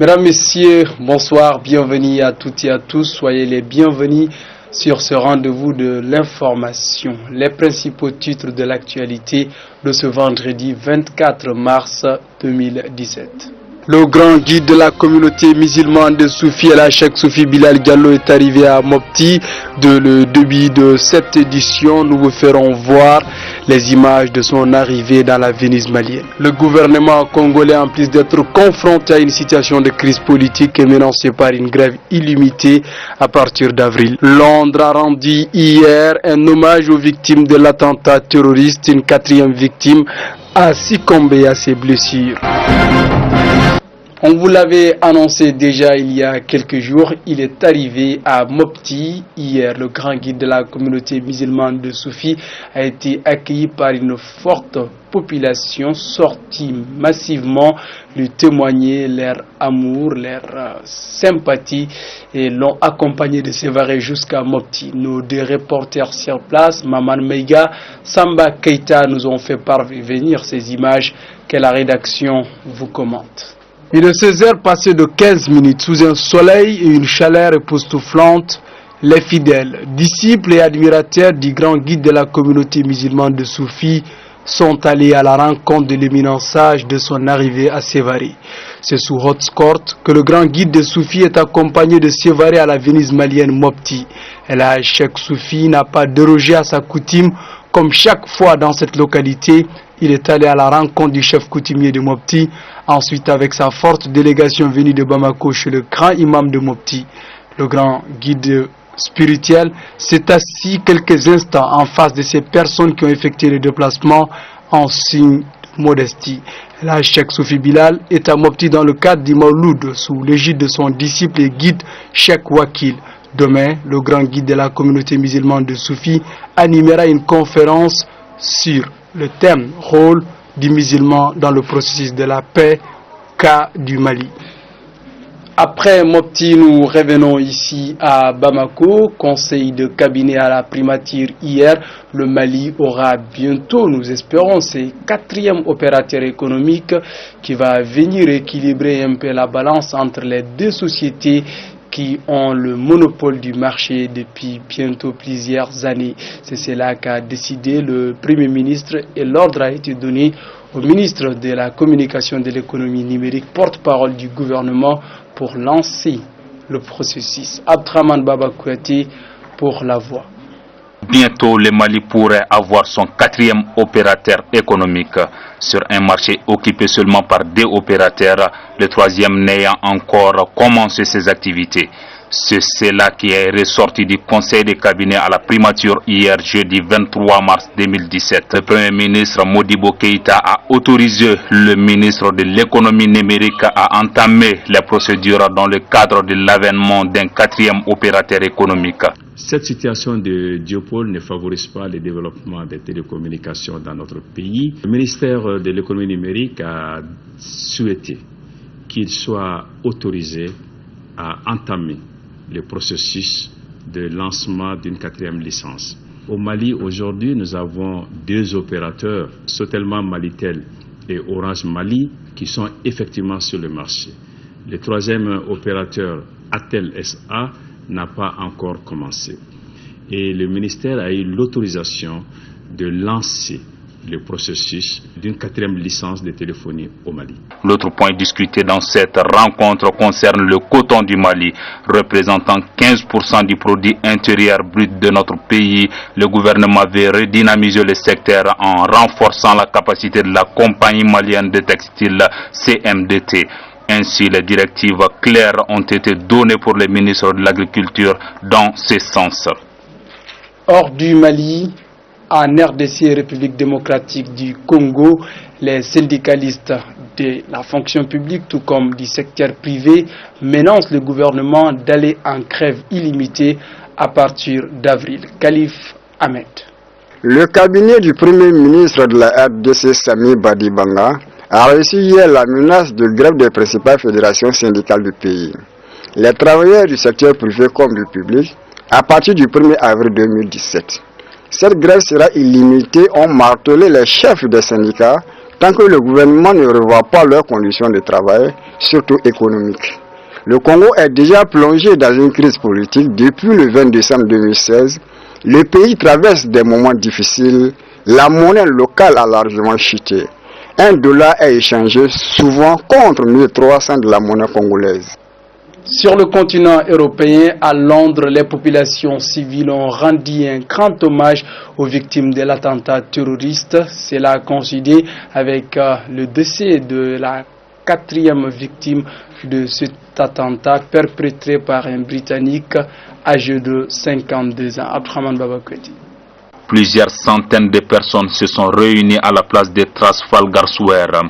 Mesdames, Messieurs, bonsoir, bienvenue à toutes et à tous, soyez les bienvenus sur ce rendez-vous de l'information. Les principaux titres de l'actualité de ce vendredi 24 mars 2017. Le grand guide de la communauté musulmane de Soufi, Cheikh Soufi Bilal Diallo, est arrivé à Mopti. De le début de cette édition, nous vous ferons voir les images de son arrivée dans la Venise malienne. Le gouvernement congolais, en plus d'être confronté à une situation de crise politique, est menacé par une grève illimitée à partir d'avril. Londres a rendu hier un hommage aux victimes de l'attentat terroriste. Une quatrième victime a succombé à ses blessures. On vous l'avait annoncé déjà il y a quelques jours, il est arrivé à Mopti. Hier, le grand guide de la communauté musulmane de Soufi a été accueilli par une forte population sortie massivement lui témoigner leur amour, leur sympathie et l'ont accompagné de Sévaré jusqu'à Mopti. Nos deux reporters sur place, Maman Meiga, Samba Keita, nous ont fait parvenir ces images que la rédaction vous commente. Il est 16 heures passées de 15 minutes sous un soleil et une chaleur époustouflante. Les fidèles, disciples et admirateurs du grand guide de la communauté musulmane de Soufi sont allés à la rencontre de l'éminent sage de son arrivée à Sévaré. C'est sous haute escorte que le grand guide de Soufi est accompagné de Sévaré à la Venise malienne Mopti. Et là, Cheikh Soufi n'a pas dérogé à sa coutume. Comme chaque fois dans cette localité, il est allé à la rencontre du chef coutumier de Mopti. Ensuite, avec sa forte délégation venue de Bamako chez le grand imam de Mopti, le grand guide spirituel s'est assis quelques instants en face de ces personnes qui ont effectué le déplacement en signe de modestie. Là, Cheikh Soufi Bilal est à Mopti dans le cadre du Mauloud sous l'égide de son disciple et guide Cheikh Wakil. Demain, le grand guide de la communauté musulmane de Soufi animera une conférence sur le thème « Rôle du musulman dans le processus de la paix, cas du Mali ». Après Mopti, nous revenons ici à Bamako, conseil de cabinet à la primature hier. Le Mali aura bientôt, nous espérons, ses quatrième opérateur économique qui va venir équilibrer un peu la balance entre les deux sociétés qui ont le monopole du marché depuis bientôt plusieurs années. C'est cela qu'a décidé le Premier ministre et l'ordre a été donné au ministre de la Communication et de l'économie numérique, porte-parole du gouvernement, pour lancer le processus. Abdraman Baba Kouyaté pour La Voix. Bientôt, le Mali pourrait avoir son quatrième opérateur économique sur un marché occupé seulement par deux opérateurs, le troisième n'ayant encore commencé ses activités. C'est cela qui est ressorti du conseil de cabinet à la primature hier jeudi 23 mars 2017. Le Premier ministre Modibo Keïta a autorisé le ministre de l'économie numérique à entamer les procédures dans le cadre de l'avènement d'un quatrième opérateur économique. Cette situation de duopole ne favorise pas le développement des télécommunications dans notre pays. Le ministère de l'économie numérique a souhaité qu'il soit autorisé à entamer le processus de lancement d'une quatrième licence. Au Mali, aujourd'hui, nous avons deux opérateurs, Sotelman Malitel et Orange Mali, qui sont effectivement sur le marché. Le troisième opérateur, Atel SA, n'a pas encore commencé. Et le ministère a eu l'autorisation de lancer le processus d'une quatrième licence de téléphonie au Mali. L'autre point discuté dans cette rencontre concerne le coton du Mali, représentant 15% du produit intérieur brut de notre pays. Le gouvernement veut redynamiser le secteur en renforçant la capacité de la compagnie malienne de textile CMDT. Ainsi, les directives claires ont été données pour le ministre de l'Agriculture dans ce sens. Hors du Mali, en RDC, République démocratique du Congo, les syndicalistes de la fonction publique, tout comme du secteur privé, menacent le gouvernement d'aller en grève illimitée à partir d'avril. Khalif Ahmed. Le cabinet du Premier ministre de la RDC, Sami Badibanga, a reçu hier la menace de grève des principales fédérations syndicales du pays. Les travailleurs du secteur privé comme du public, à partir du 1er avril 2017. Cette grève sera illimitée, ont martelé les chefs des syndicats, tant que le gouvernement ne revoit pas leurs conditions de travail, surtout économique. Le Congo est déjà plongé dans une crise politique depuis le 20 décembre 2016. Le pays traverse des moments difficiles. La monnaie locale a largement chuté. $1 est échangé souvent contre 1300 de la monnaie congolaise. Sur le continent européen, à Londres, les populations civiles ont rendu un grand hommage aux victimes de l'attentat terroriste. Cela a coïncidé avec le décès de la 4e victime de cet attentat perpétré par un Britannique âgé de 52 ans. Abdrahman Babakweti. Plusieurs centaines de personnes se sont réunies à la place de Trafalgar Square.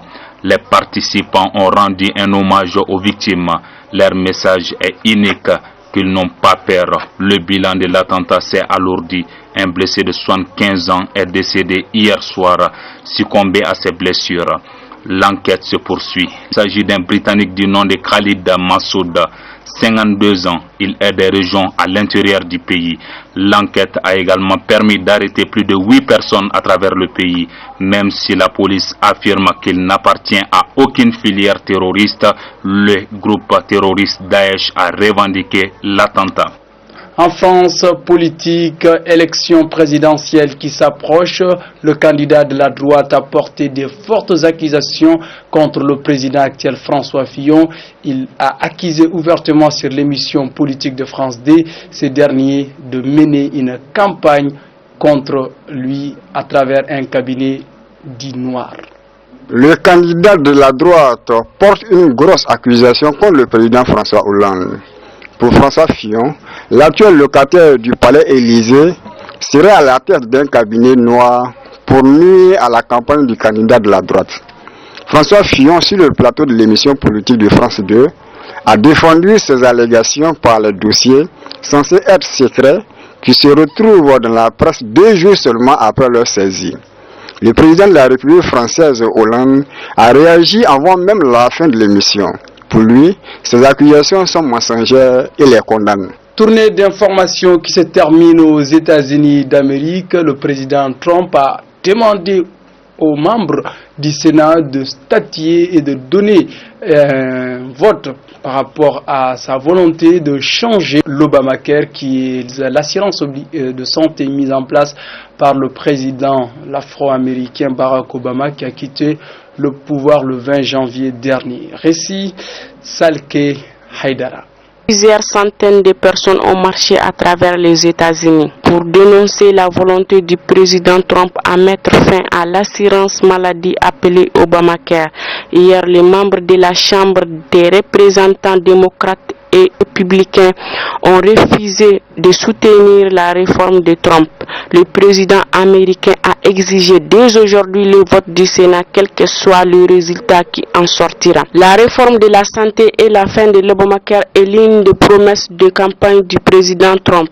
Les participants ont rendu un hommage aux victimes. Leur message est unique, qu'ils n'ont pas peur. Le bilan de l'attentat s'est alourdi. Un blessé de 75 ans est décédé hier soir, succombé à ses blessures. L'enquête se poursuit. Il s'agit d'un Britannique du nom de Khalid Massoud, 52 ans. Il est des régions à l'intérieur du pays. L'enquête a également permis d'arrêter plus de 8 personnes à travers le pays. Même si la police affirme qu'il n'appartient à aucune filière terroriste, le groupe terroriste Daesh a revendiqué l'attentat. En France, politique, élection présidentielle qui s'approche, le candidat de la droite a porté de fortes accusations contre le président actuel François Fillon. Il a accusé ouvertement sur l'émission politique de France 2 ce dernier de mener une campagne contre lui à travers un cabinet dit noir. Le candidat de la droite porte une grosse accusation contre le président François Hollande. Pour François Fillon, l'actuel locataire du palais Élysée serait à la tête d'un cabinet noir pour nuire à la campagne du candidat de la droite. François Fillon, sur le plateau de l'émission politique de France 2, a défendu ces allégations par les dossiers censés être secrets qui se retrouvent dans la presse 2 jours seulement après leur saisie. Le président de la République française, Hollande, a réagi avant même la fin de l'émission. Pour lui, ces accusations sont mensongères et les condamne. Tournée d'information qui se termine aux États-Unis d'Amérique, le président Trump a demandé aux membres du Sénat de statuer et de donner un vote par rapport à sa volonté de changer l'Obamacare, qui est l'assurance de santé mise en place par le président l'afro-américain Barack Obama, qui a quitté le pouvoir le 20 janvier dernier. Récit Salke Haidara. Plusieurs centaines de personnes ont marché à travers les États-Unis pour dénoncer la volonté du président Trump à mettre fin à l'assurance maladie appelée Obamacare. Hier, les membres de la Chambre des représentants démocrates et républicains ont refusé de soutenir la réforme de Trump. Le président américain a exigé dès aujourd'hui le vote du Sénat, quel que soit le résultat qui en sortira. La réforme de la santé et la fin de l'Obamacare est l'une des promesses de campagne du président Trump.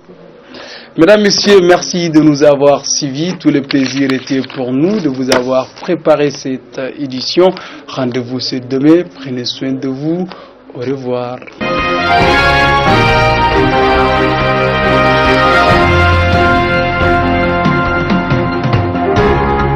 Mesdames, Messieurs, merci de nous avoir suivis. Tout le plaisir était pour nous de vous avoir préparé cette édition. Rendez-vous ce demain. Prenez soin de vous. Au revoir.